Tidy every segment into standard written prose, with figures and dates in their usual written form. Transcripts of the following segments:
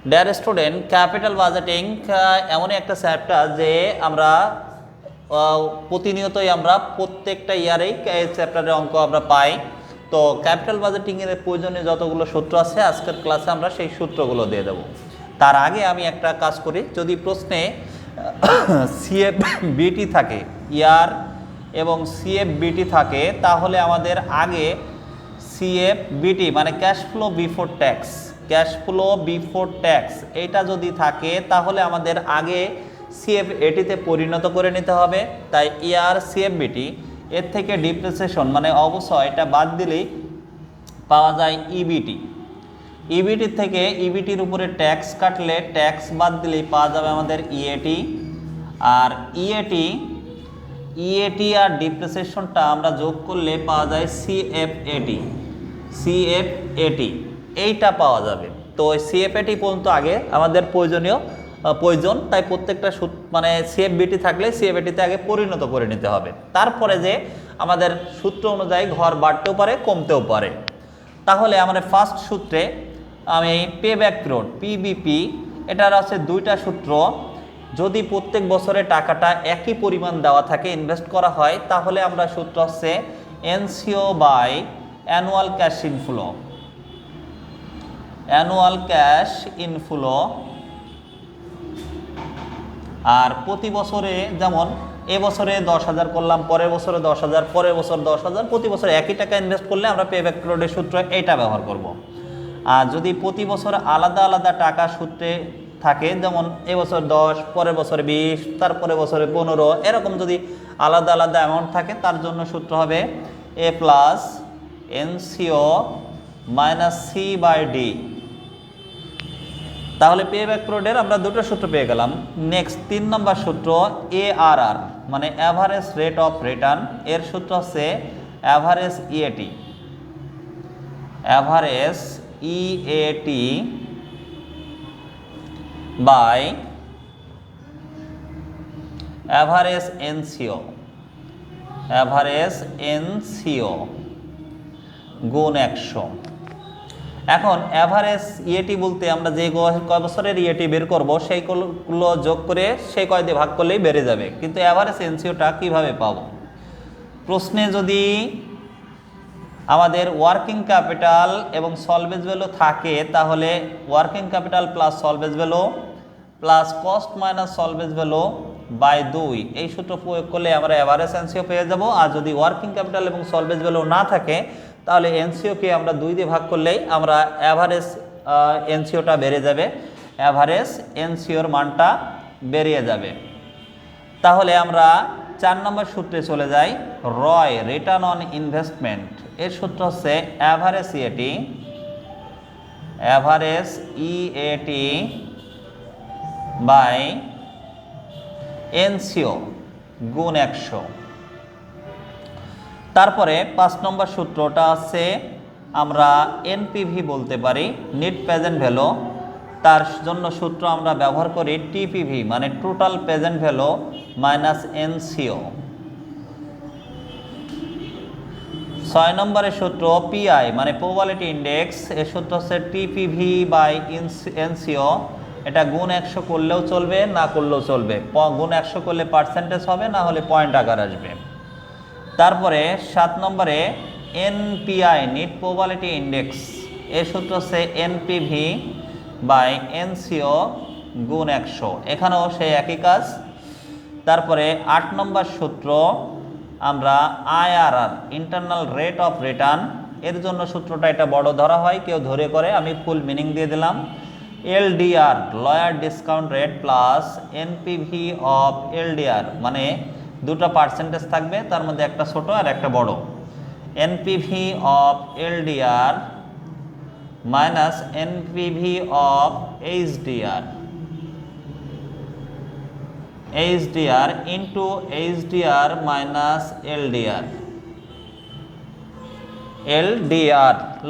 Dear student, capital budgeting এমনই একটা chapter যে আমরা প্রতিনিয়তই আমরা প্রত্যেকটা ইয়ারেই এই চ্যাপ্টারের অঙ্ক আমরা পাই। তো ক্যাপিটাল বাজেটিংয়ের প্রয়োজনীয় যতগুলো সূত্র আছে আজকের ক্লাসে আমরা সেই সূত্রগুলো দিয়ে দেব। তার আগে আমি একটা কাজ করি, যদি প্রশ্নে সিএফবিটি থাকে ইয়ার এবং সিএফবিটি থাকে তাহলে আমাদের আগে সিএফবিটি মানে cash flow before tax, cash flow before tax এইটা যদি থাকে তাহলে আমাদের আগে সিএফএটিতে পরিণত করে নিতে হবে। তাই ইয়ার সিএফবিটি এর থেকে ডিপ্রিসিয়েশন মানে অবশ্যই এটা বাদ দিলেই পাওয়া যায় ইবিটি। ইবিটির থেকে ইবিটির উপরে ট্যাক্স কাটলে ট্যাক্স বাদ দিলেই পাওয়া যাবে আমাদের ইএটি। আর ইএটি আর ডিপ্রিসিয়েশনটা আমরা যোগ করলে পাওয়া যায় সিএফএটি। এইটা পাওয়া যাবে। তো ওই সিএফএটি পর্যন্ত আগে আমাদের প্রয়োজন, তাই প্রত্যেকটা মানে সিএফবিটি থাকলে সিএফএটিতে আগে পরিণত করে নিতে হবে। তারপরে যে আমাদের সূত্র অনুযায়ী ঘর বাড়তেও পারে কমতেও পারে। তাহলে আমাদের ফার্স্ট সূত্রে আমি পে ব্যাক পিরিয়ড পিবিপি এটার আছে দুইটা সূত্র। যদি প্রত্যেক বছরে টাকাটা একই পরিমাণ দেওয়া থাকে ইনভেস্ট করা হয় তাহলে আমরা সূত্র হচ্ছে NCO by annual cash inflow. Annual cash inflow আর প্রতি বছরে যেমন এবছরে 10,000 করলাম, পরের বছরে 10,000, পরের বছর 10,000, প্রতি বছর একই টাকা ইনভেস্ট করলে আমরা পে ব্যাক পিরিয়ডের সূত্র এইটা ব্যবহার করব। আর যদি প্রতি বছর আলাদা আলাদা টাকা সূত্রে থাকে, যেমন এবছর 10, পরের বছরে 20, তারপরে বছরে 15, এরকম যদি আলাদা আলাদা অ্যামাউন্ট থাকে তার জন্য সূত্র হবে A plus NCO minus C by D. তাহলে পে ব্যাক পিরিয়ডের আমরা দুটো সূত্র পেয়ে গেলাম। নেক্সট 3 নম্বর সূত্র এআরআর মানে অ্যাভারেজ রেট অফ রিটার্ন, এর সূত্র হচ্ছে average EAT. Average EAT by average NCO. Average NCO গুণ 100। এখন অ্যাভারেজ ইএটি বলতে আমরা যে কয় বছরের ইএটি বের করব সেইগুলো যোগ করে সেই কয় দিয়ে ভাগ করলেই বেড়ে যাবে। কিন্তু অ্যাভারেজ এনসিওটা কীভাবে পাবো? প্রশ্নে যদি আমাদের ওয়ার্কিং ক্যাপিটাল এবং সলভেজ ভ্যালু থাকে তাহলে working capital plus salvage value plus cost minus salvage value by 2 এই সূত্র প্রয়োগ করলে আমরা অ্যাভারেজ এনসিও পেয়ে যাব। আর যদি ওয়ার্কিং ক্যাপিটাল এবং সলভেজ ভ্যালু না থাকে তাহলে এনসিওকে আমরা 2 দিয়ে ভাগ করলেই আমরা অ্যাভারেজ এনসিওটা বেড়ে যাবে, অ্যাভারেজ এনসিওর মানটা বেরিয়ে যাবে। তাহলে আমরা 4 নম্বর সূত্রে চলে যাই, রয় রিটার্ন অন ইনভেস্টমেন্ট। এর সূত্র হচ্ছে average EAT, average EAT by NCO গুণ 100। তারপরে 5 নম্বর সূত্রটা আছে আমরা এনপিভি বলতে পারি, নেট প্রেজেন্ট ভ্যালু। তার জন্য সূত্র আমরা ব্যবহার করি টিপিভি মানে total present value minus NCO. 6 নম্বরের সূত্র পিআই মানে প্রবাবিলিটি ইন্ডেক্স, এর সূত্র হচ্ছে টিপিভি বাই এনসিও। এটা গুণ 100 করলেও চলবে, না করলেও চলবে। গুণ 100 করলে পার্সেন্টেজ হবে, না হলে পয়েন্ট আকার আসবে। তারপরে 7 নম্বরে এনপিআই নেট প্রবাবিলিটি ইন্ডেক্স, এর সূত্র হচ্ছে এনপিভি বাই এনসিও গুণ 100। এখানেও সেই একই কাজ। তারপরে 8 নম্বর সূত্র আমরা IRR internal rate of return, এর জন্য সূত্রটা এটা বড় ধরা হয়, কেউ ধরে করে, আমি ফুল মিনিং দিয়ে দিলাম। LDR lawyer discount rate plus NPV of LDR মানে দুটো পার্সেন্টেজ থাকবে, তার মধ্যে একটা ছোট আর একটা বড়। NPV of LDR minus NPV of HDR into HDR minus LDR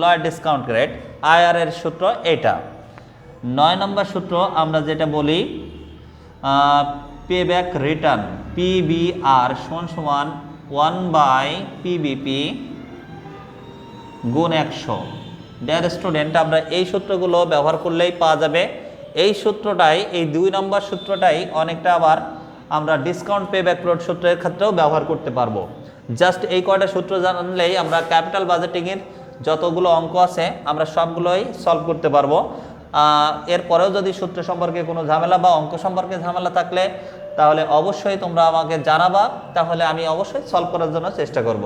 lawyer discount rate. IR এর সূত্র এটা। 9 নম্বর সূত্র আমরা যেটা বলি পে ব্যাক রিটার্ন পিবিআর সমান 1/পিবিপি গুণ 100। ডিয়ার স্টুডেন্ট, আমরা এই সূত্রগুলো ব্যবহার করলেই পাওয়া যাবে এই সূত্রটাই, এই 2 নম্বর সূত্রটাই অনেকটা আবার আমরা ডিসকাউন্ট পে ব্যাক লোড সূত্রের ক্ষেত্রেও ব্যবহার করতে পারবো। জাস্ট এই কয়টা সূত্র জানলেই আমরা ক্যাপিটাল বাজেটিংয়ের যতগুলো অঙ্ক আছে আমরা সবগুলোই সলভ করতে পারবো। এরপরেও যদি সূত্র সম্পর্কে কোনো ঝামেলা বা অঙ্ক সম্পর্কে ঝামেলা থাকলে তাহলে অবশ্যই তোমরা আমাকে জানাবা, তাহলে আমি অবশ্যই সলভ করার জন্য চেষ্টা করব।